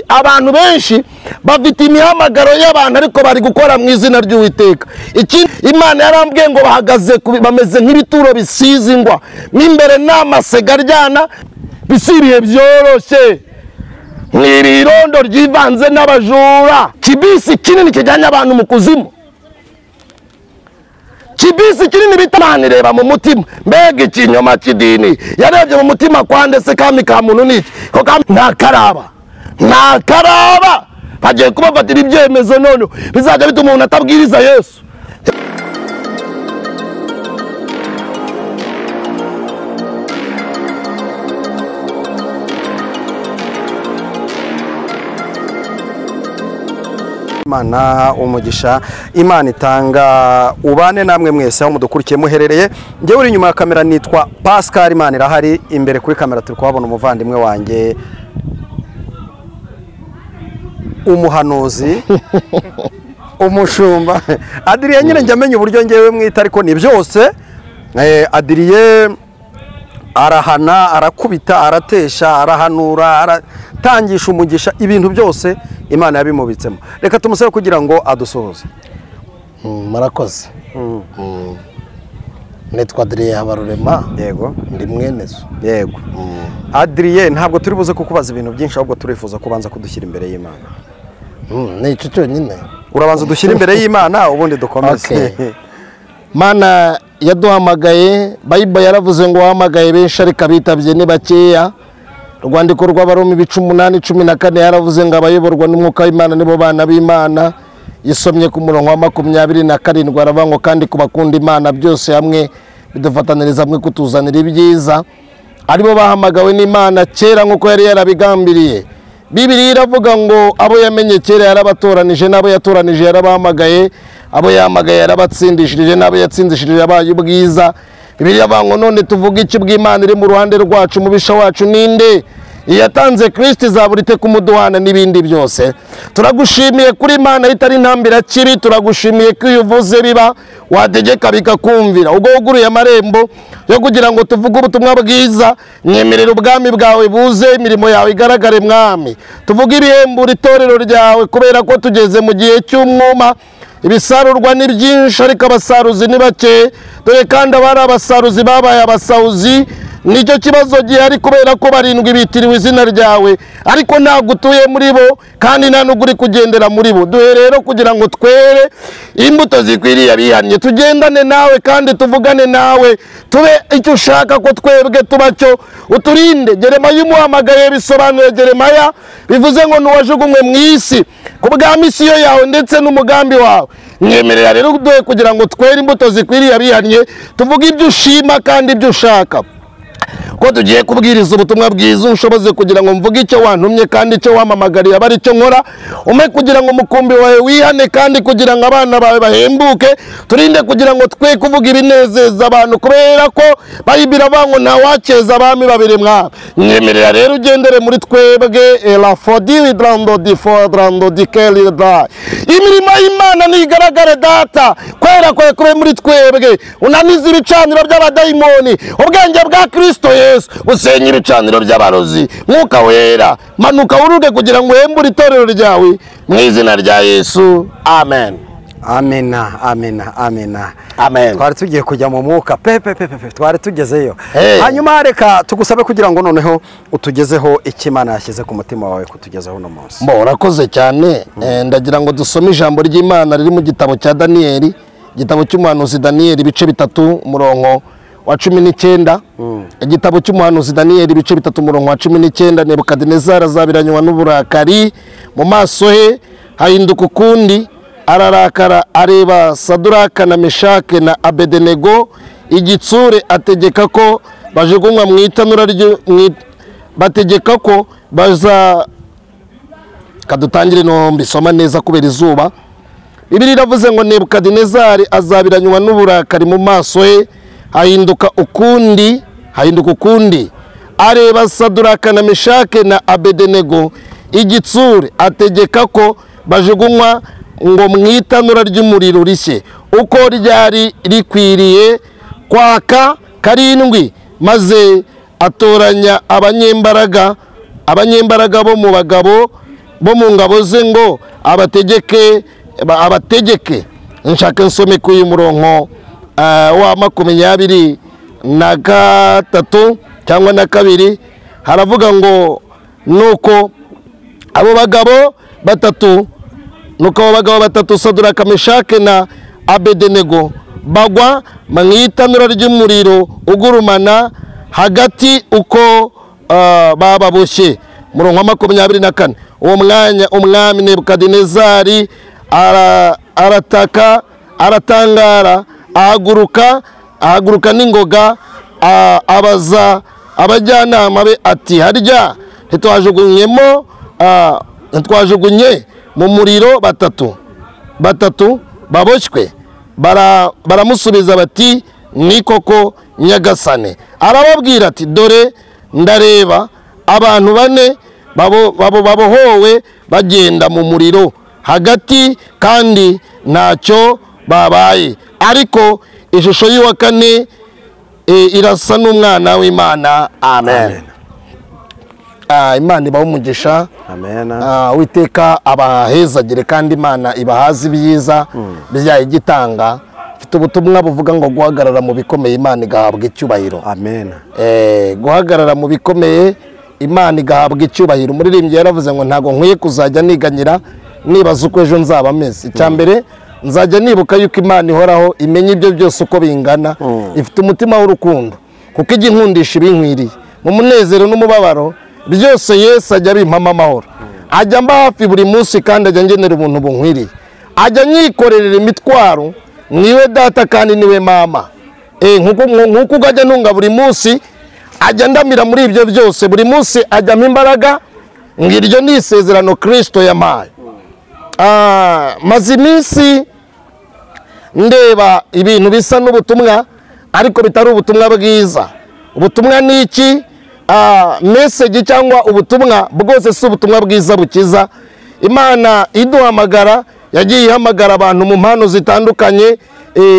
abantu benshi bafite imihamagaro y'abantu ariko bari gukora mu izina ry'Uwiteka. Imana yarambwiye ngo bahagaze bameze nk'ibituro bisize ingwa n'imbere n'amasega aryana bisibiye byoroshye nk'irirondo ryivanze n'abajura. Kibisi kinini kijyanye abantu mu kuzimu, kibisi kinini bitamana ireba mu mutima. Mbega ikinyoma cy'idini yarebye mu mutima kwandese kami ka muntu niki ko ntakaraba bagiye kubafatira ibyemezo none bizajya bituma umuntu atabwiriza Yesu. Imana umugisha, Imana itanga ubane namwe mwese aho mudukurikiye muherereye. Nge uri nyuma ya kamera nitwa Pascal, Imana irahari. Imbere kuri kamera turi kuhabona umuvandimwe wanjye umuhanuzi umushumba Adrien. Nyine njya amenya uburyo ngewe mwita ariko ni byose. Adrien arahana, arakubita, aratesha, arahanura, aratangisha umugisha, ibintu byose Imana yabimubitsemo. Reka tumusabe kugira ngo adusohoze. Murakoze. Nitwa Adrien Habarurema. Yego. Ndi mwene so. Yego. Adrien, ntabwo turi buze kukubaza ibintu byinshi, ahubwo turifuza kubanza kudushyira imbere y'Imana. Ni icyo cyonyine. Urabanza dushyira imbere y'Imana ubundi dukomeze. Mana yaduhamagaye, Bible yaravuze ngo wahamagaye benshi ariko abitabye ni bakeya. Rwandiko rw'Abaroma 8:14 yaravuze ngo abayoborwa n'umwuka w'Imana nibo bana b'Imana. Yisomye ku murongo wa 27 aravuga ngo kandi kubakunda Imana byose hamwe bidufataniriza hamwe kutuzanira ibyiza, aribo bahamagawe n'Imana kera nk'uko yari yarabigambiriye. Bibiliya iravuga ngo abo yamenye kera yarabatoranije, n'abo yatoranije yarabahamagaye, abo yahamagaye yarabatsindishirije, n'abo yatsindishirije abaye ubwiza. Bibiliya ivuga ngo none tuvuga iki bw'Imana iri mu ruhande rwacu, mubisha wacu ninde? Yatanze Kristo izaburite kumuduhana n'ibindi byose. Turagushimiye kuri Imana itari ntambira kibi, turagushimiye ko iyo uvuze biba, wategeka bikakumvira. Ubwo wuguruye amarembo yo kugira ngo tuvuge ubutumwa bwiza, nyemerera ubwami bwawe buze, imirimo yawe igaragare mwami. Tuvuge ibihembura itorero ryawe kubera ko tugeze mu gihe cy'umwuma. Ibisarurwa ni byinshi ariko abasaruzi ni bake, dore kandi abari abasaruzi babaye abasahuzi. Nicyo kibazo gihari kubera ko barindwi bitiriwe izina ryawe ariko ntabwo utuye muri bo kandi nta n'ubwo uri kugendera muri bo. Duhe rero kugira ngo twere imbuto zikwiriye abihannye, tugendane nawe kandi tuvugane nawe, tube icyo ushaka ko twebwe tuba cyo. Uturinde. Yeremiya umuhamagaye bisobanuye Yeremiya bivuze ngo nuwajugunywe mu isi ku bwa misiyo yawe ndetse n'umugambi wawe. Nyemerera rero duhe kugira ngo twere imbuto zikwiriye abihannye, tuvuge ibyo ushima kandi ibyo ushaka. Ko tugiye kubwiriza ubutumwa bwiza, ushoboze kugira ngo mvuge icyo wantumye kandi icyo wamamagariye abari cyo nkora. Ume kugira ngo umukumbi wawe wihane kandi kugira ngo abana bawe bahembuke. Turinde kugira ngo twe kuvuga ibinezeza abantu kubera ko Bible ivuga ngo nta wakeza abami babiri mwami. Nyemerera rero ugendere muri twebwe la fodi widrando di fodrando di keli da. Imirimo y'Imana nigaragare data kwera kwe kube muri twebwe. Unaniza ibicaniro by'abadayimoni, ubwenge bwa Kristo Yesu usenya ibicaniro by'abarozi. Mwuka wera manuka uruge kugira ngo uhembure itorero ryawe mu izina rya Yesu. Amen. Amena, amena, amena. Amen. Twari tugiye kujya mu mwuka twari tugezeyo. Hanyuma reka tugusabe kugira ngo noneho utugezeho Imana yashyize ku mutima wawe kutugezaho no munsi. Urakoze cyane. Ndagira ngo dusome ijambo ry'Imana riri mu gitabo cya Daniyeli, igitabo cy'umuhanuzi Daniyeli ibice 3 umurongo wa 19. Igitabo cy'umuhanuzi Daniyeli ibice 3 umurongo wa 19. Nebukadinezari azabiranywa n'uburakari, mu maso he hahinduka ukundi, ararakara areba Saduraka na Meshake na Abedenego igitsure, ategeka ko bajugunywa mu itanura bategeka ko baza kadutangire no mbisoma neza kubera izuba. Bibiliya iravuze ngo Nebukadinezari azabiranywa n'uburakari, mu maso he hahinduka ukundi, areba Saduraka na Meshake na Abedenego igitsure, ategeka ko bajugunywa ngo mu itanura ry'umuriro rishye uko ryari rikwiriye kwaka karindwi, maze atoranya abanyembaraga bo mu bagabo bo mu ngabo ze ngo abategeke nshaka nsome ku uyu murongo wa 23 cyangwa na 2 haravuga ngo nuko abo bagabo batatu Saduraka, Meshake na Abedenego bagwa mu itanura ry'umuriro ugurumana hagati uko bababoshye. Murongo wa 24 uwo mwanya umwami Nebukadinezari arataka aratangara ahaguruka n'ingoga abaza abajyanama be ati harya ntitwajugunye mu muriro batatu baboshywe? Baramusubiza bati ni koko nyagasane. Arababwira ati dore ndareba abantu 4 babohowe bagenda mu muriro hagati kandi ntacyo babaye, ariko ishusho y'uwa 4 irasa n'umwana w'Imana. Amen. Imana ibaho umugisha. Amen. Witeka abahezagire kandi Imana ibahaze ibyiza byaye gitanga. Mfite ubutumwa buvuga ngo guhagarara mu bikomeye Imana igahabwa icyubahiro. Amen. Guhagarara mu bikomeye Imana igahabwa icyubahiro. Umuririmbyi yaravuze ngo ntago nkwiye kuzajya niganyira nibaza uko ejo nzaba meze. Icyambere nzajya nibuka yuko Imana ihoraho imenya ibyo byose uko bingana, ifite umutima w'urukundo kuko ijya inkundisha ibinkwiriye mu munezero n'umubabaro byose. Yesu ajya bimpama amahoro, ajya mba hafi buri munsi kandi ajya ngenera ubuntu bunkwiriye, ajya nyikorerera imitwaro. Niwe data kandi niwe mama. Nkuko ajya ntunga buri munsi, ajya ndamira muri ibyo byose buri munsi, ajyamo imbaraga. Ngiryo ni isezerano Kristo yampaye. Maze iminsi ndeba ibintu bisa n'ubutumwa ariko bitari ubutumwa bwiza. Ubutumwa ni iki? Message cyangwa ubutumwa bwose si ubutumwa bwiza bukiza. Imana iduhamagara, yagiye ihamagara abantu mu mpano zitandukanye,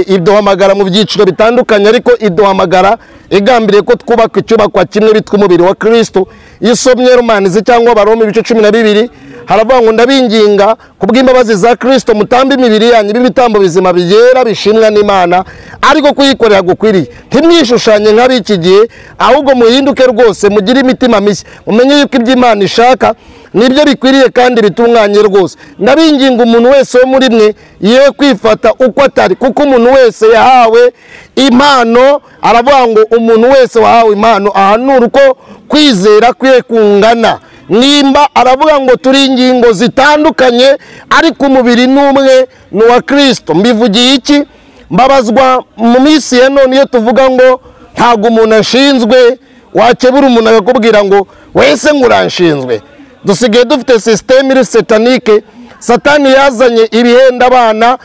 iduhamagara mu byiciro bitandukanye, ariko iduhamagara igambiriye ko twubaka icyubakwa kimwe bitwa umubiri wa Kristo. Yisomye Romanizi cyangwa Baroma ibice 12 haravuga ngo ndabinginga kubw'imbabazi za Kristo mutambe imibiri yanyu b'ibitambo bizima byera bishimwa n'Imana, ariko kuyikorera gukwiriye. Ntimwishushanye nk'abiki gihe, ahubwo muhinduke rwose mugire imitima mishya, mumenye yuko iby'Imana ishaka nibyo bikwiriye kandi bitunganye rwose. Ndabinginga umuntu wese wo muri mwe yewe kwifata uko atari, kuko umuntu wese yahawe impano. Aravuga ngo umuntu wese wahawe impano ahanura uko kwizera kwiye kungana. Nimba aravuga ngo turi ingingo zitandukanye ariko umubiri n'umwe ni uwa Kristo. Mbivugiye iki? Mbabazwa mu minsi ya none iyo tuvuga ngo ntago umuntu ashinzwe, wakebura umuntu akakubwira ngo wese nguranshinzwe. Dusigaye dufite systeme iri satanike. Satani yazanye ibihenda abana.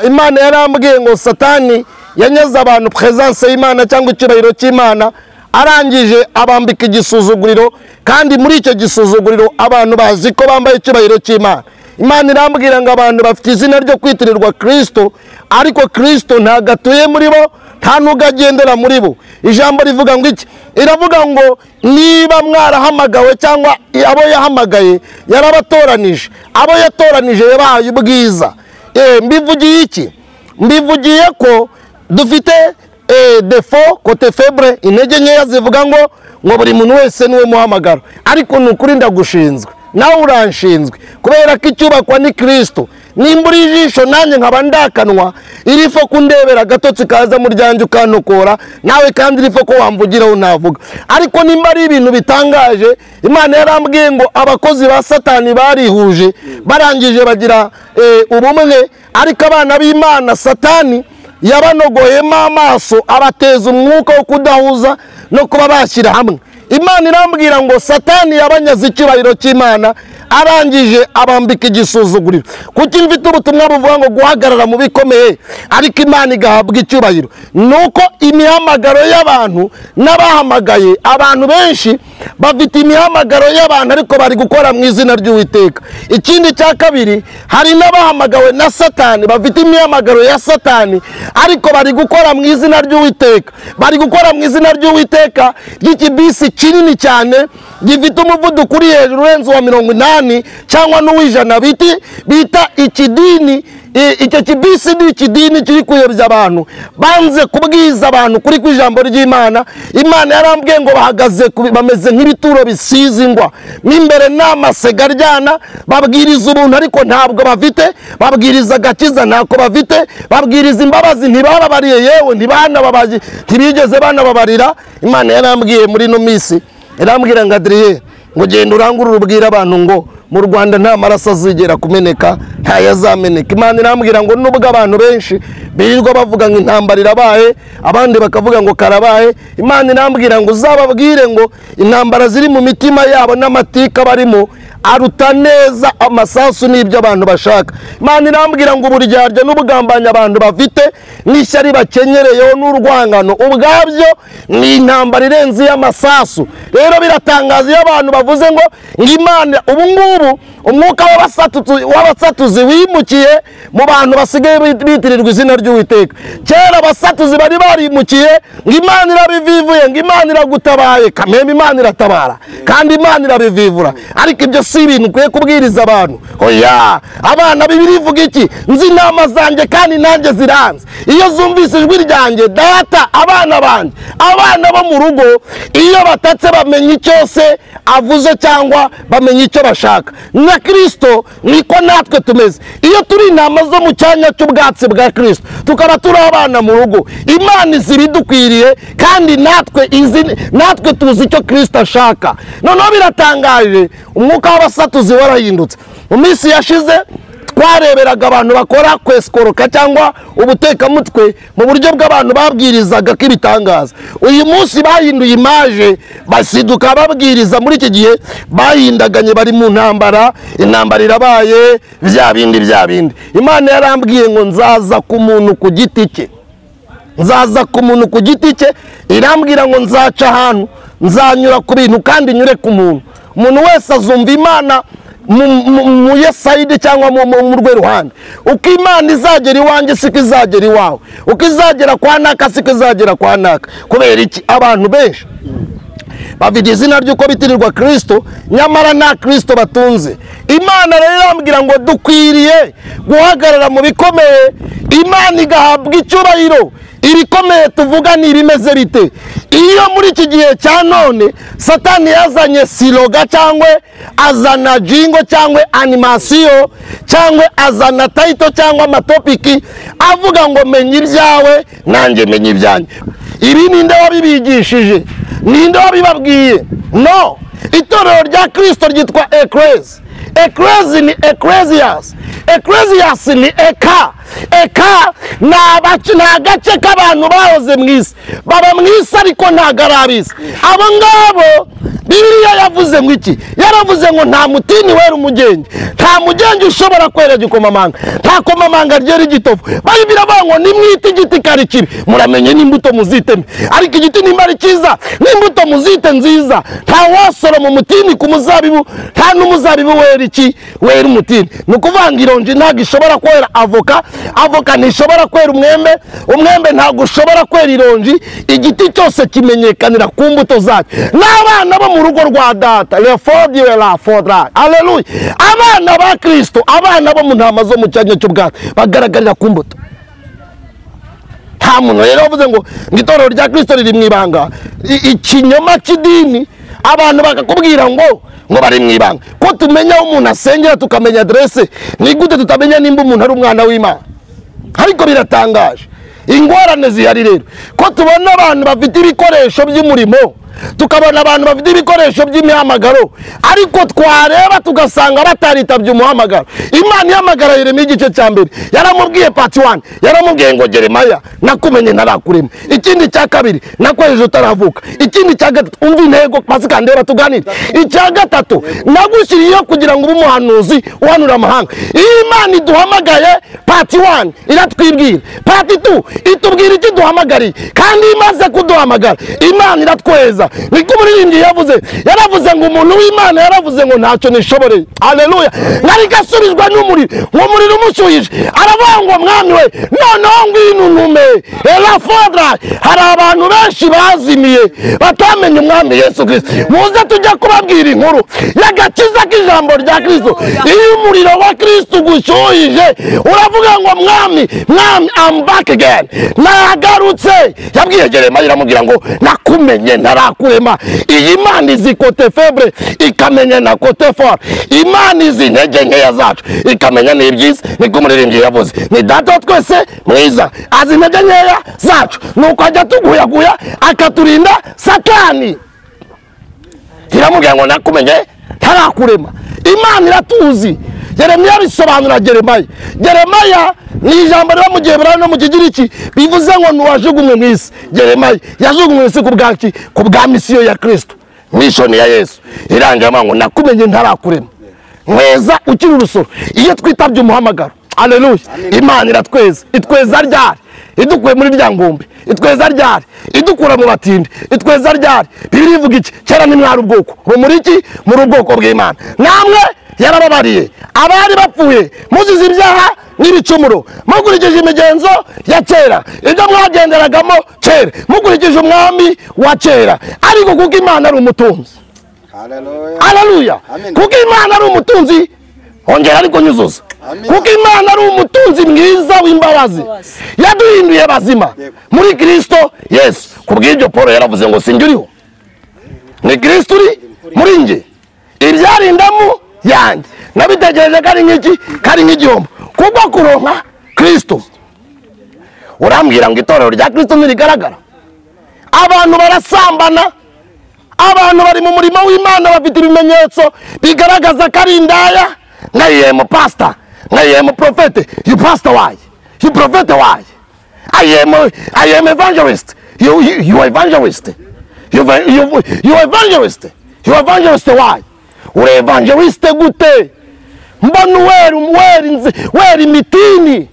Imana yarambwiye ngo Satani yanyaza abantu presence y'Imana cyangwa icyubahiro cy'Imana, arangije abambika igisuzuguriro, kandi muri icyo gisuzuguriro abantu bazi ko bambaye icyubahiro cy'Imana. Imana irambwira ngo abantu bafite izina ryo kwitirirwa Kristo, ariko Kristo ntago atuye muri bo, nta nubwo agendera muri bo. Ijambo rivuga ngo iki? Iravuga ngo niba mwarahamagawe cyangwa abo yahamagaye yarabatoranije, abo yatoranije yabahaye ubwiza. Mbivugiye iki? Mbivugiye ko dufite defo kote febre, intege nkeya zivuga ngo buri muntu wese niwe muhamagaro, ariko nukuri ndagushinzwe, nawe uranshinzwe, kubera ko icyubakwa ni Kristo. Nimba uri ijisho nanjye nkaba ndakanwa, irifo kundebera agatotsi kaza mu ryanjye ukantokora, nawe kandi irifo ko wamvugiraho navuga. Ariko nimba ari ibintu bitangaje, Imana yarambwiye ngo abakozi ba Satani barihuje, barangije bagira ubumwe, ariko abana b'Imana Satani yabanogoyemo amaso, abateza umwuka wo kudahuza no kuba bashyira hamwe. Imana irambwira ngo Satani yabanyaze icyubahiro cy'Imana, arangije abambika igisuzuguriro. Kuki mfite ubutumwa buvuga ngo guhagarara mu bikomeye ariko Imana igahabwa icyubahiro? Nuko imihamagaro y'abantu n'abahamagaye, abantu benshi bafite imihamagaro y'abantu ariko bari gukora mu izina ry'Uwiteka. Ikindi cya kabiri, hari n'abahamagawe na Satani bafite imihamagaro ya Satani ariko bari gukora mu izina ry'Uwiteka. Bari gukora mu izina ry'Uwiteka ry'ikibisi kinini cyane gifite umuvuduko uri hejuru urenze wa 80 cyangwa n'uwijana bita ikidini. Icyo kibisi ni ikidini kiri kuyobya abantu, banze kubwiza abantu kuri kw'ijambo ry'Imana. Imana yarambwiye ngo bahagaze bameze nk'ibituro bisize ingwa, n'imbere n'amasega aryana, babwiriza ubuntu ariko ntabwo bafite, babwiriza agakiza ntako bafite, babwiriza imbabazi ntibababariye, yewe ntibigeze banababarira. Imana yarambwiye muri no misi, yarambwira ngo Adrien, ngo genda urangurure ubwira abantu ngo mu Rwanda nta maraso azigera kumeneka, nta yazameneka. Imana irambwira ngo nubwo abantu benshi birirwa bavuga ngo intambara irabaye, abandi bakavuga ngo karabaye, Imana irambwira ngo uzababwire ngo intambara ziri mu mitima yabo n'amatika barimo aruta neza amasasu n'ibyo abantu bashaka. Imana irambwira ngo uburyarya n'ubugambanya abantu bafite n'ishyari bakenyereyeho n'urwangano ubwabyo ni intambara irenze y'amasasu. Rero biratangaza iyo abantu bavuze ngo Imana ubungubu umwuka w'abasatuzi wimukiye mu bantu basigaye bitirirwa izina ry'Uwiteka. Kera abasatuzi bari barimukiye ngo Imana irabivivuye, ngo Imana iragutabaye. Kameme Imana iratabara kandi Imana irabivivura, ariko ibyo si ibintu ukwiye kubwiriza abantu. Oya, abana Bibiliya ivuga iki? Nzi inama zanjye kandi nanjye ziranze. Iyo zumvise ijwi ryanjye, data abana banjye, abana bo mu rugo, iyo batatse bamenya icyo se avuze cyangwa bamenya icyo bashaka. Na Kristo niko natwe tumeze. Iyo turi intama zo mu cyanya cy'ubwatsi bwa Kristo, tukaba turi abana mu rugo, Imana izibidukwiriye kandi natwe tuzi icyo Kristo ashaka. Noneho biratangaje, umwuka w'abasatuzi warahindutse. Mu minsi yashize twareberaga abantu bakora kwesikoroka cyangwa ubutekamutwe mu buryo bw'abantu babwirizaga ko ibitangaza. Uyu munsi bahinduye imaje, basiduka babwiriza. Muri iki gihe bahindaganye, bari mu ntambara, intambara irabaye, bya bindi. Imana yarambwiye ngo nzaza ku muntu ku giti cye, nzaza ku muntu ku giti cye. Irambwira ngo nzaca ahantu, nzanyura ku bintu kandi nyure ku muntu. Umuntu wese azumva Imana mu yesayidi cyangwa mu rwe ruhande. Uko Imana izagera iwanjye siko izagera iwawe, uko izagera kwa naka siko izagera kwa naka. Kubera iki? Abantu benshi bafite izina ry'uko bitirirwa Kristo, nyamara nta Kristo batunze. Imana rero irambwira ngo dukwiriye guhagarara mu bikomeye, Imana igahabwa icyubahiro. Ibikomeye tuvuga ni ibimeze bite? Iyo muri iki gihe cya none Satani yazanye siloga cyangwa azana jingo cyangwa animasiyo cyangwa azana tayito cyangwa amatopiki avuga ngo menya ibyawe nanjye menya ibyanjye. Ibi ninde wabibigishije? Ninde wabibabwiye? No, itorero rya Kristo ryitwa Ecclesia. Ecclesia ni Ecclesias. Ecclesias ni eka. Eka ni agace k'abantu bahoze mu isi, baba mu isi ariko ntago ari ab'isi. Abo ngabo Bibiliya yavuze ngo iki? Yaravuze ngo nta mutini wera umugenge, nta mugenge ushobora kwera igikomamanga, nta komamanga ryera igitovu. Bibiliya bavuga ngo nimwite igiti kari kibi muramenye n'imbuto muziteme, ariko igiti nimba ari cyiza n'imbuto muzite nziza. Nta wasoro mu mutini ku muzabibu, nta n'umuzabibu wera iki? Wera umutini. Ni ukuvuga ngo ironji ntabwo ishobora kwera avoka, avoka ntishobora kwera umwembe, umwembe ntabwo ushobora kwera ironji. Igiti cyose kimenyekanira ku mbuto zacyo. N'abana bo mu rugo rwa data, haleluya, abana ba Kristo, abana bo mu ntama zo mu cyanya cy'ubwatsi bagaragarira ku mbuto. Nta muntu rero wavuze ngo itorero rya Kristo riri mu ibanga. Ikinyoma cy'idini, abantu bakakubwira ngo bari mu ibanga. Ko tumenya aho umuntu asengera tukamenya adresse, ni gute tutamenya nimba umuntu ari umwana w'Imana? Ariko biratangaje, ingorane zihari rero ko tubona abantu bafite ibikoresho by'umurimo, tukabona abantu bafite ibikoresho by'imihamagaro, ariko twareba tugasanga bataritabye umuhamagaro. Imana ihamagara Yeremiya igice cya mbere, yaramubwiye part 1, yaramubwiye ngo Jeremiya nakumenye ntarakurema. Ikindi cya kabiri nakwejeje utaravuka. Ikindi cya gatatu umva intego pasika ndeba tuganira. Icya gatatu nagushyiriyeho kugira ngo ube umuhanuzi uhanura amahanga. Imana iduhamagaye part 1 iratwibwira, part 2 itubwira iki duhamagariye, kandi imaze kuduhamagara Imana iratweza. Niko umuririmbyi yaravuze ngo umuntu w'Imana yaravuze ngo ntacyo nishoboreye. Haleluya. Nari gasubizwa n'umuriro, umuriro umusuyije, aravuga ngo mwami we noneho ngwino ntume la fodra. Hari abantu benshi bazimiye batamenye umwami Yesu Kristo. Muze tujya kubabwira inkuru y'agakiza k'ijambo rya Kristo. Iyo umuriro wa Kristo gushyuhije uravuga ngo mwami I'm back again, nagarutse. Yabwiye Yeremiya iramubwira ngo nakumenye ntarakurema. Iyi Imana izi kote febre ikamenya na kote fort. Imana izi intege nkeya zacu ikamenya n'ibyiza. Niko umuririmbyi yavuze, ni data twese mwiza azi intege nkeya zacu, nuko ajya tuguyaguya akaturinda Satani. Iramubwira ngo nakumenye ntarakurema. Imana iratuzi. Yeremiya bisobanura Yeremiya ni ijambo riba mu Giheburayo no mu Kigiriki bivuze ngo nuwajugunywe mu isi. Yeremiya yajugunywe mu isi ku bwa misiyo ya Kristo, mission ya Yesu. Irangira ngo nakumenye ntarakurema, mweza ukiri urusoro. Iyo twitabye umuhamagaro, haleluya, Imana iratweza. Itweza ryari? Idukuye muri rya ngombe. Itweza ryari? Idukura mu batindi. Itweza ryari? Bibiliya ivuga iki? Kera ni mwari ubwoko, muri iki? Muri ubwoko bw'Imana. Namwe yarababariye abari bapfuye muzize ibyaha n'ibicumuro, mukurikije imigenzo ya kera, ibyo mwagenderagamo kera, mukurikije umwami wa kera. Ariko kuko Imana ari umutunzi, haleluya, kuko Imana ari umutunzi, ongera ariko nyuzuza, kuko Imana ari umutunzi mwiza w'imbabazi, yaduhinduye bazima muri Kristo Yesu. Kubw'ibyo Paulo yaravuze ngo sinjye uriho, ni Kristo uri muri nge. Ibyarindamu yanjye nabitegereje kari nk'igihombo kubwo kuronka Kristo. Urambwira ngo itorero rya Kristo ntirigaragara? Abantu barasambana, abantu bari mu murimo w'Imana bafite ibimenyetso bigaragaza ko ari indaya. Ngaye mu pastor, ngaye mu prophet. You pastor why? You prophet why? I am evangelist. You evangelist. You evangelist. You evangelist why? Uri evangeliste gute? Mbona wera imitini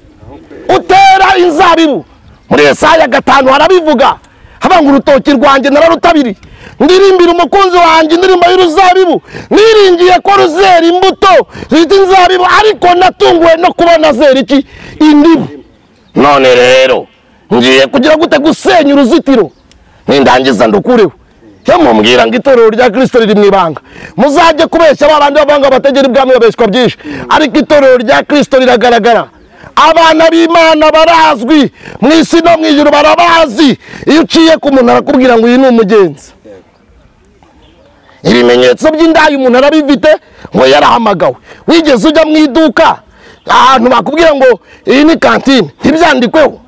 utera inzabibu. Muri Yesaya 5 harabivuga, haba ngo urutoki rwanjye nararutabiri, ndirimbira umukunzi wanjye indirimbo y'uruzabibu, niringiye ko ruzera imbuto zita inzabibu, ariko natunguwe no kubona zera iki? Indibu. None rero ngiye kugira gute gusenya uruzitiro? Nindangiza ndukureho. Yamubwira ngo itorero rya Kristo riri mu ibanga. Muzajye kubeshya abandi bavanga bategera ibwami babeshwa byinshi, ariko itorero rya Kristo riragaragara. Abana b'Imana barazwi mu isi no mu ijuru, barabazi. Iyo uciye ku muntu arakubwira ngo uyu ni umugenzi. Ibimenyetso by'indaya umuntu arabifite ngo yarahamagawe. Wigeze ujya mu iduka ahantu bakubwira ngo iyi ni kantine, ntibyandikweho?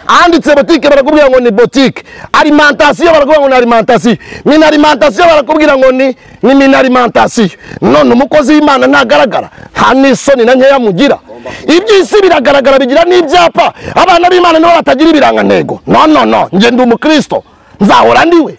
Handitse botike barakubwira ngo ni botike. Alimentation barakubwira ngo ni alimentation. Minalimentation barakubwira ngo ni minalimentation. None umukozi w'Imana ntagaragara, nta n'isoni na nkeya mugira. Iby'isi biragaragara, bigira n'ibyapa. Abana b'Imana nibo batagira ibirangantego. No, nge ndi umukristo, nzahora ndiwe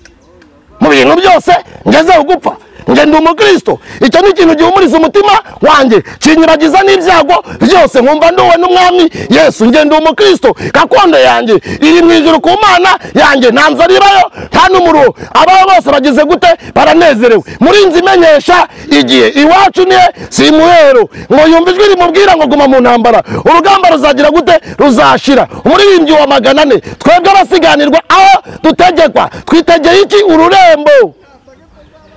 mu bintu byose ngezeho gupfa. Nge ndi umukristo, icyo ni ikintu gihumuriza umutima wanjye, kinyiragiza n'ibyago byose, nkumva nduwe n'umwami Yesu. Nge ndi umukristo, gakondo yanjye iri mu ijuru ku Mana yanjye, nta nzara ibayo, nta n'umuruho. Aba bose bagize gute? Baranezerewe. Muri nzi imenyesha igihe iwacu niye si muhero, ngo yumva ijwi rimubwira ngo guma mu ntambara, urugamba ruzagira gute? Ruzashira. Umuririmbyi wa 400, twebwe abasiganirwa aho dutegekwa, twitegeye iki? Ururembo.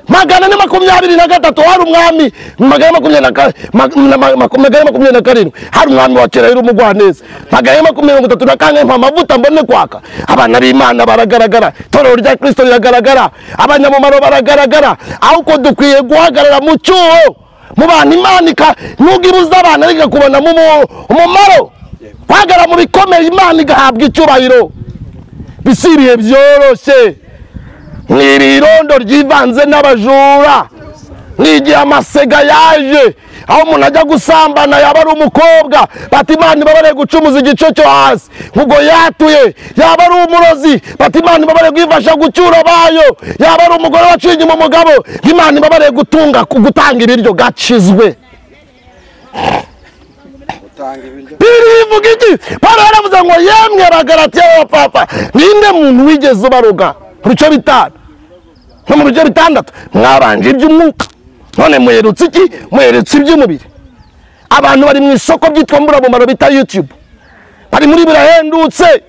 423 hari umwami, 427 hari umwami wa kera yari umugwaneza, 434 mpa amavuta mbone kwaka. Abana b'Imana baragaragara, itorero rya Kristo riragaragara, abanyamumaro baragaragara. Ahubwo dukwiye guhagarara mu cyuho mu bantu Imana ntugibuza abana ariko kubona mu umumaro, kwagara mu bikomeye Imana igahabwa icyubahiro. Bisibiye byoroshye n'irirondo ryivanze n'abajura, n'igihe amasega yaje aho umuntu ajya gusambana, yaba ari umukobwa bati Imana ibabareye gucumuza igice cyo hasi, ngo yatuye, yaba ari umurozi bati Imana ibabareye kwifasha gucyura bayo, yaba ari umugore waciye inyuma umugabo, Imana ibabareye gutanga ibiryo gacizwe. Bibiri ivuga iki? Pawulo yaravuze ngo yemwe Abagalatiya b'abapapa, ninde muntu wigeze ubaroga mu bice bitanu no mu bice bitandatu? Mwabanje iby'umwuka, none muherutse iki? Muherutse iby'umubiri. Abantu bari mu isoko byitwa mburamumaro bita YouTube, bari muri birahendutse.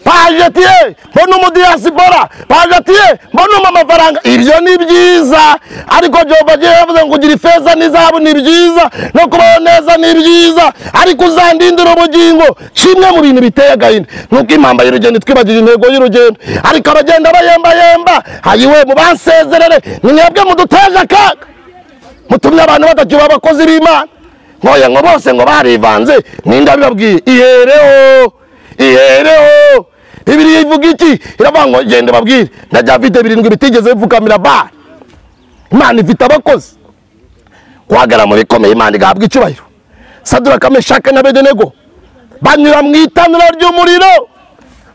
Paje atiye mbona umudiyasipora, paje atiye mbona amafaranga. Ibyo ni byiza, ariko Jehova yavuze ngo ugira ifeza n'izahabu ni byiza, no kubaho neza ni byiza, ariko uzandindira ubugingo. Kimwe mu bintu biteye agahinda nuko impamba y'urugendo twibagije intego y'urugendo, ariko abagenda bayemba hayiwe mubansezerere, ni mwebwe muduteje akaga, mutumye abantu batacyuba abakozi b'Imana. Ngoya ngo bose ngo barivanze, ninde abibabwiye? Ihereho. Bibiliya ivuga iki? Iravuga ngo gende babwire na David 7 bitigeze bivugamira ba. Imana ifite abakozi kwagara mu bikomeye, Imana igahabwa icyubahiro. Saduraka, Meshaki na Abedenego banyura mu itanura ry'umuriro,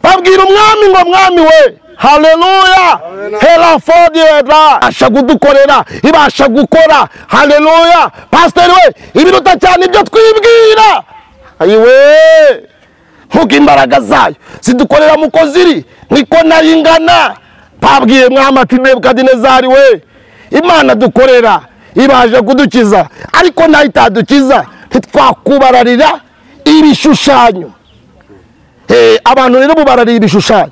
babwira umwami ngo mwami we, haleluya, Herafodiera asha kudukorera, ibasha gukora, haleluya. Pastor we, ibiruta cyane ibyo twibwira, ayiwe nkuko imbaraga zayo zidukorera mu koziri niko nayo ingana. Babwiye mwami ati Nebukadinezari we, Imana dukorera ibaje kudukiza, ariko nayo itadukiza ntitwakubararira ibishushanyo. Abantu rero bubarariye ibishushanyo,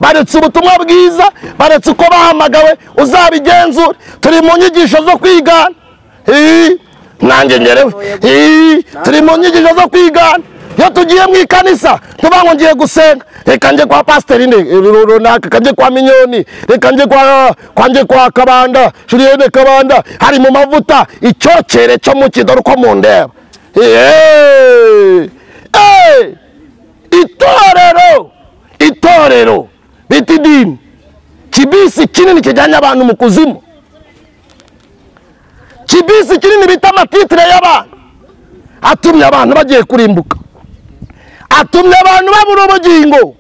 baretse ubutumwa bwiza, baretse uko bahamagawe. Uzabigenzura, turi mu nyigisho zo kwigana. Nanjye ngerewe turi mu nyigisho zo kwigana. Iyo tugiye mu ikanisa tuvuga ngo ngiye gusenga, reka nje kwa pasiteri runaka, kanje kwa Minyoni, reka nje kwa Kabanda, Julienne Kabanda, hari mu mavuta, icyokere cyo mu kidoro ko mu ndeba. Itorero biti dini, kibisi kinini kijyanye abantu mu kuzimu, kibisi kinini bita amatitire y'abantu, atumye abantu bagiye kurimbuka, atumye abantu babura ubugingo.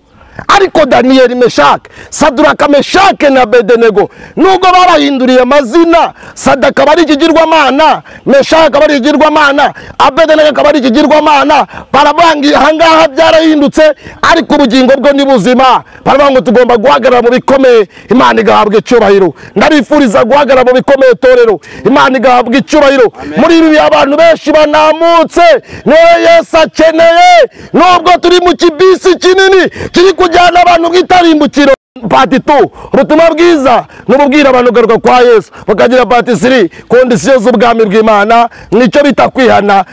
Ariko Daniyeli, Meshaki, Saduraka, Meshaki na Abedenego nubwo babahinduriye amazina, Sadaka bari ikigirwamana, Meshaki bari ikigirwamana, Abedenego akaba ari ikigirwamana, baravuga ahangaha byarahindutse, ariko ubugingo bwo ni buzima. Baravuga ngo tugomba guhagarara mu bikomeye, Imana igahabwa icyubahiro. Ndabifuriza guhagarara mu bikomeye torero, Imana igahabwa icyubahiro. Muri ibi abantu benshi banamutse, niwe Yesu akeneye, nubwo turi mu kibisi kinini kiri kujyana abantu bw'itarimbukiro. Pati 2 ubutumwa bwiza n'ububwira abantu garuka kwa Yesu, bakagira pati 3 kondisiyo z'ubwami bw'Imana, nicyo bita kwihana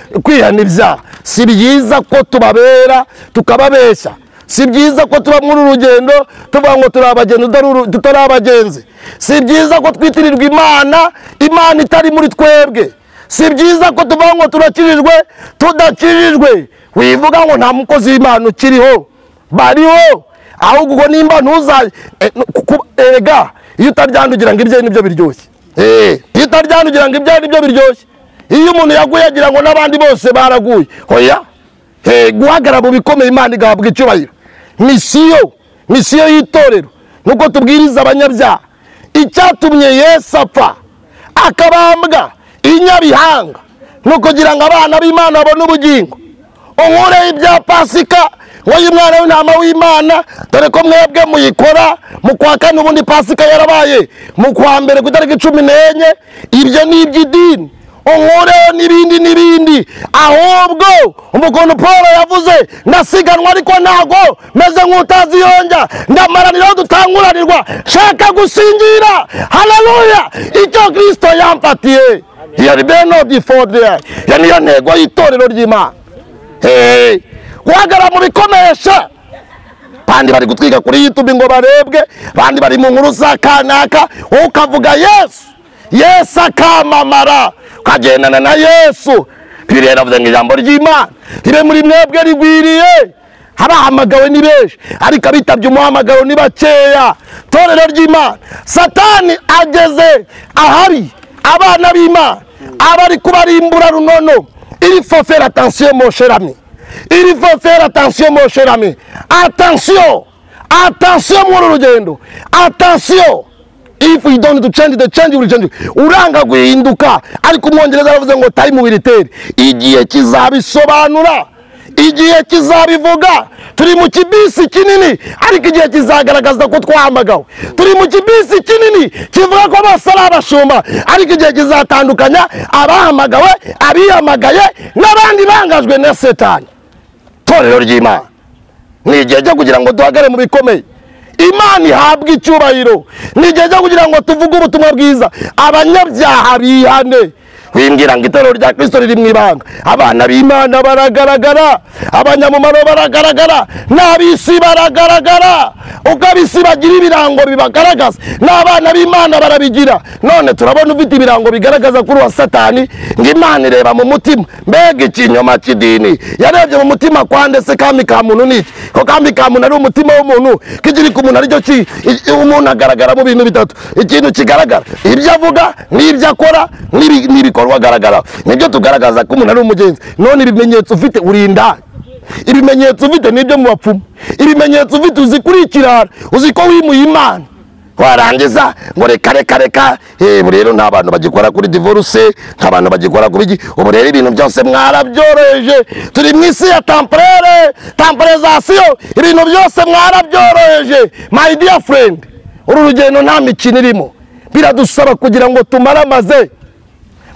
ibyaha. Si byiza ko tubabera tukababeshya, si byiza ko tuba muri urugendo tuvuga ngo turi abagenzi tutari abagenzi, si byiza ko twitirirwa Imana itari muri twebwe, si byiza ko tuvuga ngo turakijijwe tudakijijwe. Wivuga ngo nta mukozi w'Imana ukiriho, bariho, ahubwo ubwo nimba ntuzaye ega iyo utaryandugira ngo ibyo nibyo biryoshye. Iyo utaryandugira ngo ibyo nibyo biryoshye, iyo umuntu yaguye agira ngo n'abandi bose baraguye. Hoya, guhagarara mu bikomeye, Imana igahabwa icyubahiro. Misiyo y'itorero nuko tubwiriza abanyabyaha. Icyatumye Yesu apfa akabambwa inyabihanga nuko kugira ngo abana b'Imana babone ubugingo. Unkureho ibya Pasika, wowe umwana w'intama w'Imana, dore ko mwebwe muyikora mu kwa kane, ubundi Pasika yarabaye mu kwa mbere ku itariki 14. Ibyo ni iby'idini. Unkureho n'ibindi, ahubwo umukono Paul yavuze, ndasiganwa ariko ntago meze nk'utazi yonja, ndamaraniraho dutanguranirwa, shaka gusingira. Haleluya, icyo Kristo yampatiye. Here be no before there. Niyo ntego y'itorero ry'Imana. Guhagarara mu bikomesha. Bandi bari gutwiga kuri YouTube ngo barebwe, bandi bari mu nkuru za kanaka, ukavuga Yesu akamamara, ukagendana na Yesu. Bibiliya iravuze ngo ijambo ry'Imana ribe muri mwebwe rigwiriye. Abahamagawe ni benshi, ariko abitabye umuhamagaro ni bakeya. Torero ry'Imana, Satani ageze ahari abana b'Imana, abari kubarimbura runono. Il faut faire attention mon cher ami. Il faut faire attention mon cher ami. Attention. Attention mon rugendo. Attention. if we don't change the change will change. Uranga guhinduka ariko umwongereza aravuze ngo time will tell. Igihe kizabisobanura, igihe kizabivuga. Turi mu kibisi kinini ariko igihe kizagaragaza ko twahamagawe. Turi mu kibisi kinini kivuga ko bose ari abashumba ariko igihe kizatandukanya abahamagawe, abiyamagaye n'abandi bangajwe na Satani. Torero ry'Imana ni igihe cyo kugira ngo duhagare mu bikomeye. Imana ihabwa icyubahiro. Ni igihe cyo kugira ngo tuvuge ubutumwa bwiza, abanyabyaha bihane. Wimbwira ngo itorero rya Kristo riri mu ibanga. Abana b'Imana baragaragara, abanyamumaro baragaragara, n'abisi baragaragara. Ukabisi bagira ibirango bibagaragaza, n'abana b'Imana barabigira. None turabona ufite ibirango bigaragaza kuri wa Satani, ngo Imana ireba mu mutima. Mbega ikinyoma cy'idini, yarebye mu mutima kwande se kambi ka muntu niki? Ko kambi ka muntu ari umutima w'umuntu, kigiri ku muntu ari cyo umuntu agaragara mu bintu bitatu. Ikintu kigaragara, ibyo avuga, n'ibyo akora, n'ibikorwa agaragara. Nibyo tugaragaza ko umuntu ari umugenzi. None ibimenyetso ufite urinda, ibimenyetso ufite nibyo mu bapfumu, ibimenyetso ufite uzikurikirana, uziko wimuye Imana. Warangiza ngo reka ubu rero nta bantu bagikora kuri divorce, nta bantu bagikora kuri iki. Ubu rero ibintu byose mwarabyoroheje. Turi mu isi ya temporalization, ibintu byose mwarabyoroheje. My dear friend, uru rugendo nta mikino irimo. Biradusaba kugira ngo tumaramaze,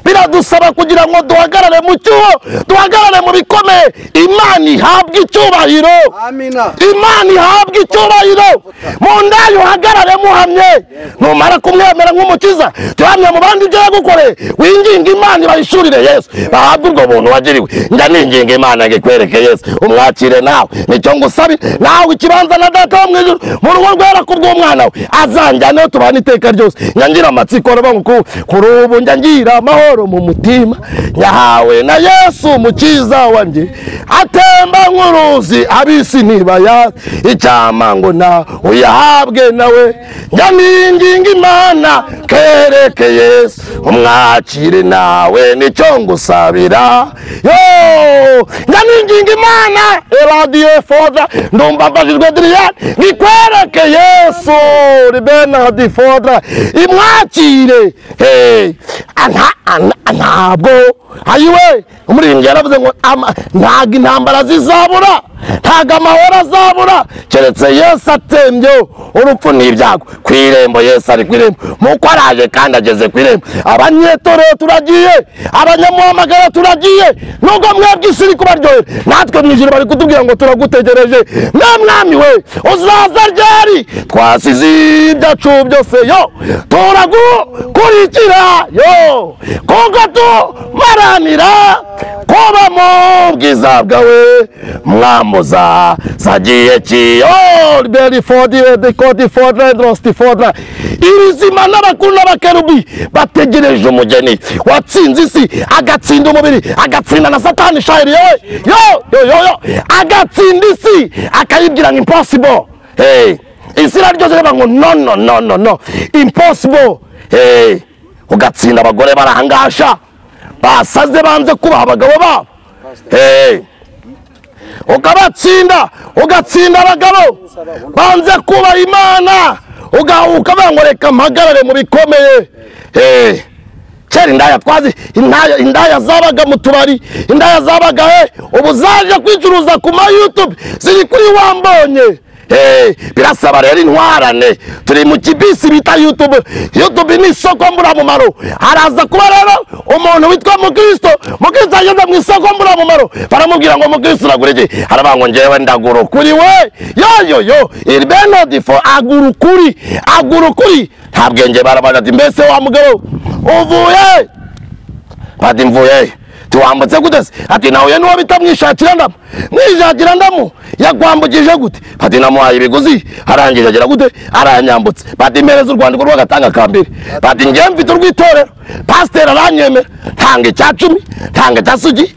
biradusaba kugira ngo duhagarare mu cyuho, duhagarare mu bikomeye. Imana ihabwa icyubahiro. Amina. Imana ihabwa icyubahiro. Mu ndayo uhagarare muhamye. Numara kumwemera nk'umukiza, tuhamye mu bandi ibyo yagukoreye, winginga Imana ibahishurire Yesu, bahabwe ubwo buntu wagiriwe. Njya ninginga Imana ngo ikwereke Yesu, umwakire nawe. Nicyo ngusabe, nawe ikibanza na Data wo mu ijuru mu rugo rwera kubw'umwana we azanjyaneho tubane iteka ryose. Nyangira amatsiko arabanguko kuri ubu njya ngira amahoro mu mutima, nyahawe na Yesu umukiza wanjye. Atemba nk'uruzi abisi ntibayazi, icyama ngo na uyahabwe nawe. Njya ninginga Imana kereke Yesu, umwakire nawe. Nicyo ngusabira yo. Njya ninginga Imana Eladiye Fodra, ndumva mbajijwe Adriyane, nikwereke Yesu Bernard Fodra, imwakire. Ntabwo ayiwe umuririmbyi yaravuze ngo ntabwo intambara zizabura, ntabwo amahoro azabura keretse Yesu atembye urupfu n'ibyago. Ku irembo Yesu ari ku irembo, muko araje kandi ageze ku irembo. Abanyetorero turagiye, abanyamuhamagara turagiye. Nubwo mwebwe isi iri kubaryohera, natwe mu ijuru bari kutubwira ngo turagutegereje. Mwami we uzaza ryari? Twasize ibyacu byose yo turagukurikira yo, kuko tumaranira kuba mu bwiza bwawe. Mwamuza zagiye kiyo Beri Fodra, de Code Fodra, Rosti Fodra. Irizima n'abakuru n'abakerubi bategereje umugeni watsinze isi, agatsinda umubiri, agatsinda na Satani shayiri yo agatsinda isi, akayibwira ngo impossible. Isi iraryoze reba ngo no impossible. Ugatsinda abagore barahangasha, basaze banze kubaha abagabo babo. Ukabatsinda, ugatsinda abagabo banze kubaha Imana, ukavuga ngo reka mpagarare mu bikomeye. Kera indaya twazi, indaya zabaga mu tubari, indaya zabaga ubu zaje kwicuruza ku ma YouTube, ziri kuri Wambonye. Birasaba rero intwarane. Turi mu kibisi bita YouTube. YouTube ni isoko mburamumaro. Haraza kuba rero umuntu witwa Mukristo, Mukristo ageze mu isoko mburamumaro, baramubwira ngo Mukristo uragura iki? Haravuga ngo njyewe ndagura ukuri we. Yo il Bernard Fodra agura ukuri. Nta bwenge barabaza ati mbese wa mugabo uvuye? Bati mvuye. Tuwambutse gute se? Ati nawe nuwo bitamwishakira ndamu, mwishakira ndamu yakwambukije gute? Bati namuhaye ibiguzi arangije agira gute? Aranyambutse. Bati mpereza urwandiko rw'agatanga kambere. Bati njye mfite urwitorero, pastor aranyemera, tanga icyacumi, tanga cyasugi.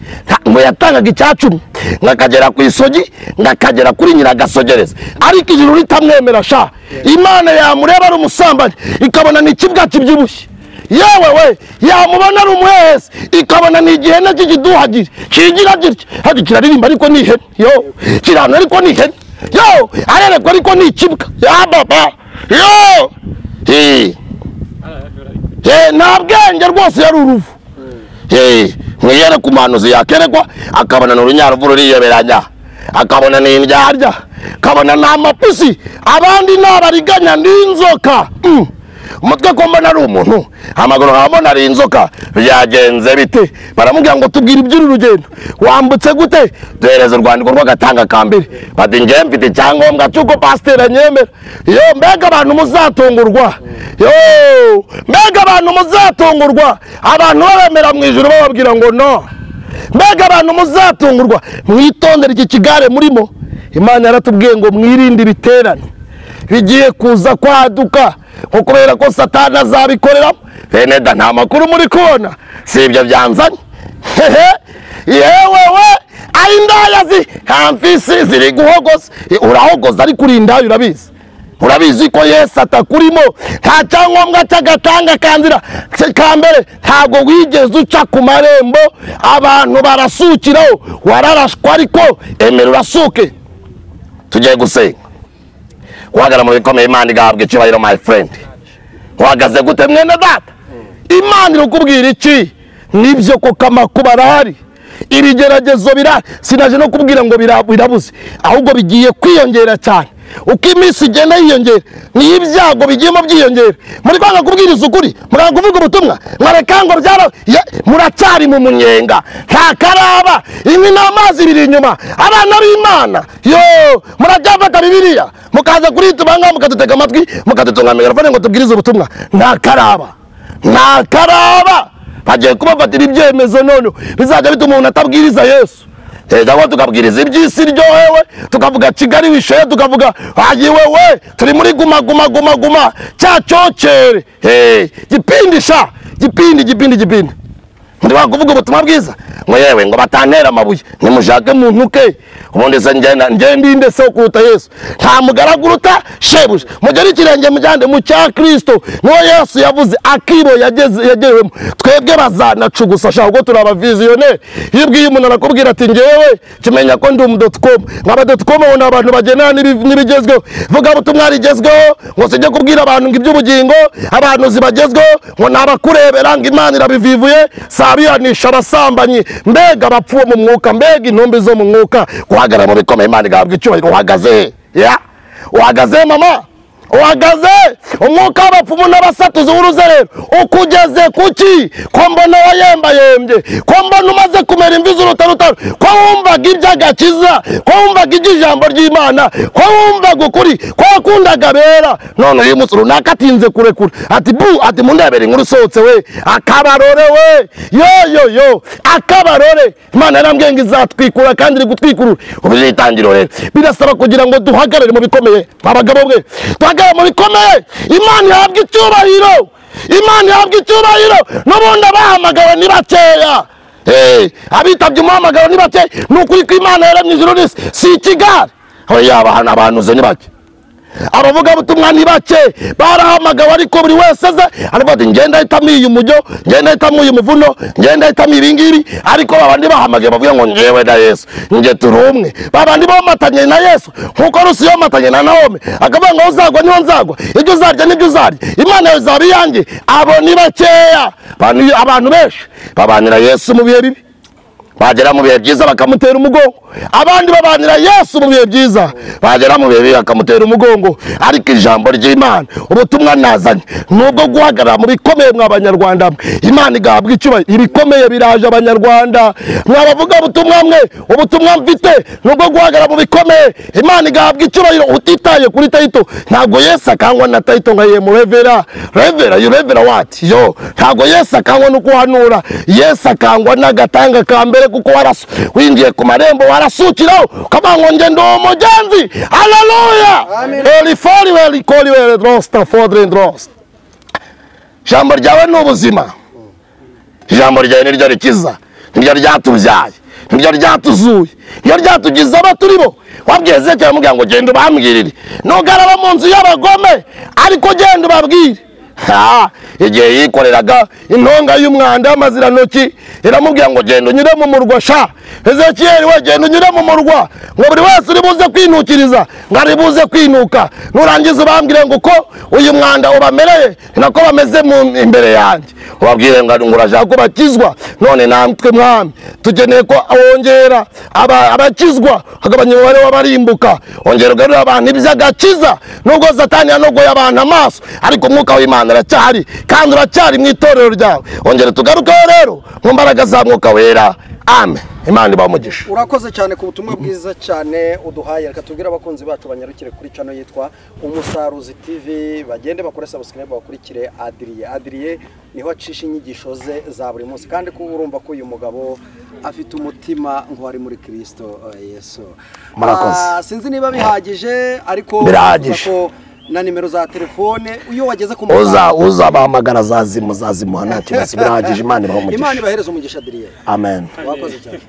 Ngo yatangaga icyacumi ngakagera ku isogi, ngakagera kuri nyiragasogereza. Ariko ijuru ritamwemera sha, Imana yamureba ari umusambanyi ikabona ni kibwa kibyibushye. Yewe we yamubona ari umuhesi ikabona ni igihene cy'igiduhagire kigira gitya, hadi kiraririmba ariko ni ihene. Yo kirana ariko ni ihene. Yo arerekwa ariko ni ikibwa. Ya baba yo nta bwenge rwose yari uruvu mwiyere ku manuzi yakerekwa akabona n'urunyaruvu ruriyoberanya akabona n'indyarya akabona n'amapusi abandi n'abariganya n'inzoka umutwe ko mbona ari umuntu amaguru nkabona ari inzoka byagenze bite baramubwira ngo tubwire iby'uru rugendo wambutse gute duhereza urwandiko rw'agatanga ka mbere bati njye mfite icyangombwa cy'uko pasiteri anyemera mbega abantu muzatungurwa mbega abantu muzatungurwa abantu babemera mu ijuru bababwira ngo no mbega abantu muzatungurwa mwitondere iki kigare murimo Imana yaratubwiye ngo mwirinde ibiterane bigiye kuza kwaduka nko kubera ko Satani azabikoreramo bene da nta makuru muri kubona si ibyo byanzanye yewewe ari ndayazi hamfisi ziri guhogoza urahogoza ariko uri indaya urabizi ko Yesu atakurimo nta cyangombwa cy'agatanga kanzira ka mbere ntabwo wigeze uca ku marembo abantu barasukiraho wararashwa ariko emera urasuke tugiye gusenga guhagarara mu bikomeye Imana igahabwa icyubahiro my friend uhagaze gute mwene data Imana irukubwira iki nibyo koko amakuba arahari ibigeragezo sinaje no kubwira ngo birabuze ahubwo bigiye kwiyongera cyane uko iminsi igenda yiyongera ni ibyago bigiyemo byiyongera muri kwanga kubwiriza ukuri muranga kuvuga ubutumwa mwareka ngo muracyari mu munyenga nta karaba inkwi n'amazi biri inyuma abana b'Imana murabyafata Bibiliya mukaza kuri tubanga mukadutega amatwi mukadutunga mikrofone ngo tubwirize ubutumwa nta karaba bagiye kubafatira ibyemezo none bizajya bituma umuntu atabwiriza Yesu cyangwa tukabwiriza iby'isi ryohewe tukavuga Kigali wishoye tukavuga wewe turi muri guma cya cyocere gipindi ndi wakuvuga ubutumwa bwiza ngo yewe ngo batantera amabuye nimushake mu ntuke ubundi se njye ndinde se kuruta Yesu nta mugaragu uruta shebuja mugere ikirenge mujyande mu cya Kristo niwo Yesu yavuze akibo yagewemo twebwe bazanacugusa shaka ubwo turi abaviziyoneri iyo ubwiye umuntu arakubwira ati njyewe kimenya ko ndi umu.com nk'aba.com ubona abantu bagena n'ibigezweho vuga ubutumwa rigezweho ngo sijye kubwira abantu ngo iby'ubugingo abantu zibagezweho ngo nabakurebera ngo Imana irabivivuye sabihanisha abasambanyi mbega bapfuye mu mwuka mbega intumbi zo mu mwuka guhagarara mu bikomeye Imana igahabwa icyubahiro uhagaze mama uhagaze umwuka w'abapfumu n'abasatuzi w'uruzerero ukugeze kuki ko mbona wayembayembye ko mbona umaze kumera imvi z'urutarutaro ko wumvaga iby'agakiza ko wumvaga iby'ijambo ry'Imana ko wumvaga ukuri ko wakundaga bera none uyu munsi runaka atinze kurekura ati mundebere inkuru usohotse we akabarore we yo akabarore Imana yarambwiye ngo izatwikura kandi iri gutwikurura ubu itangiro rero birasaba kugira ngo duhagarare mu bikomeye abagabo bwe mu bikomeye Imana ihabwa icyubahiro n'ubundi abahamagawe ni bakeya abitabye umuhamagaro ni bakeya ni ukuri ko Imana yaremye ijuru n'isi si ikigare yaba abantuze ni bake abavuga butumwa ni bake barahamagawe ariko buri wese aza aravuga ati ngenda hitamo iyi umujyo ngenda hitamo uyu muvuno ngenda hitamo ibingibi ariko babandi bahamagaye bavuga ngo njyewe na Yesu nge turi umwe babandi bamatanye na Yesu nkuko Rusi yomatanye na Naomi akavuga ngo uzagwa niho nzagwa ibyo uzarya nibyo uzarya Imana yawe izaba iyanjye abo ni bakeya abantu benshi babanira Yesu mu bihe bibi bagera mu bihe byiza bakamutera umugongo abandi babanira Yesu mu bihe byiza bagera mu bihe bibi bakamutera umugongo ariko ijambo ry'Imana ubutumwa nazanye nubwo guhagarara mu bikomeye mw'abanyarwanda Imana igahabwa icyubahiro ibikomeye biraje abanyarwanda mwabavuga ubutumwa mfite nubwo guhagarara mu bikomeye Imana igahabwa icyubahiro utitaye kuri tayito ntabwo Yesu akangwa na tayito ngo yemu revera what ntabwo Yesu akangwa no kuhanura Yesu akangwa n'agatanga ka mbere kuko winjiye ku marembo warasukiraho kamango nge ndo umugenzi haleluya elifori drosta fodre drost jambo ryawe n'ubuzima ijambo ryawe niryo rikiza niryo ryatubyaye niryo ryatuzuye niryo ryatugize abaturibo wabwiye Ezekiel amubwira ngo genda ubambwirire nugaraba mu nzu y'abagome ariko genda ubabwire igihe yikoreraga intonga y'umwanda y'amazirantoki iramubwira ngo genda unyure mu murwa sha. Ezekiyeli we genda unyure mu murwa ngo buri wese uri buze kwinukiriza ngo ari buze kwinuka, nurangiza ubambwire ngo uko uyu mwanda ubamereye nako bameze imbere yanjye, ubabwire ngo urashaka ko bakizwa. None natwe mwami tugeneye ko wongera abakizwa hagabanya umubare w'abarimbuka, ongera ugarura abantu iby'agakiza. Nubwo Satani yanogoye abantu amaso, ariko umwuka w'Imana aracyahari kandi uracyari mu itorero ryawe. Ongera tugarukeho rero mu mbaraga za mwuka wera. Amen. Imana ibamugisha. Urakoze cyane ku butumwa bwiza cyane uduhaye. Reka tubwire abakunzi bacu banyarukire kuri channel yitwa Umusaruzi TV, bagende bakore subscribe bakurikire Adrien niho acisha inyigisho ze za buri munsi, kandi ko urumva ko uyu mugabo afite umutima ngo ari muri Kristo Yesu. Murakoze. Sinzi niba bihagije, ariko birahagije na nimero za telefone iyo wageze ku uza bahamagara zazimuha nta kibazo. Birahagije. Imana ibahe umugisha. Imana ibahereze umugisha Adrien. Amen. Wakoze cyane.